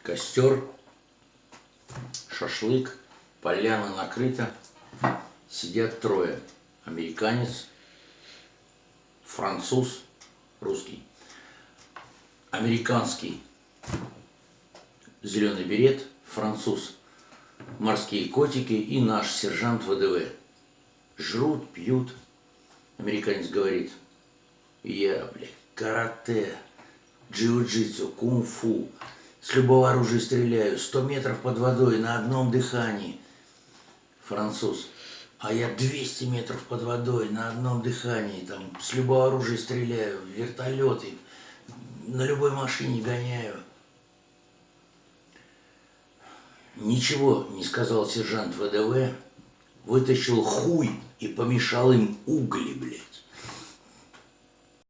Костер, шашлык, поляна накрыта, сидят трое. Американец, француз, русский. Американский зеленый берет, француз морские котики и наш сержант ВДВ. Жрут, пьют. Американец говорит: я, блядь, карате, джиу-джитсу, кунг-фу, с любого оружия стреляю, 100 метров под водой на одном дыхании. Француз: а я 200 метров под водой на одном дыхании, там, с любого оружия стреляю, вертолеты, на любой машине гоняю. Ничего не сказал сержант ВДВ, вытащил хуй и помешал им угли, блядь.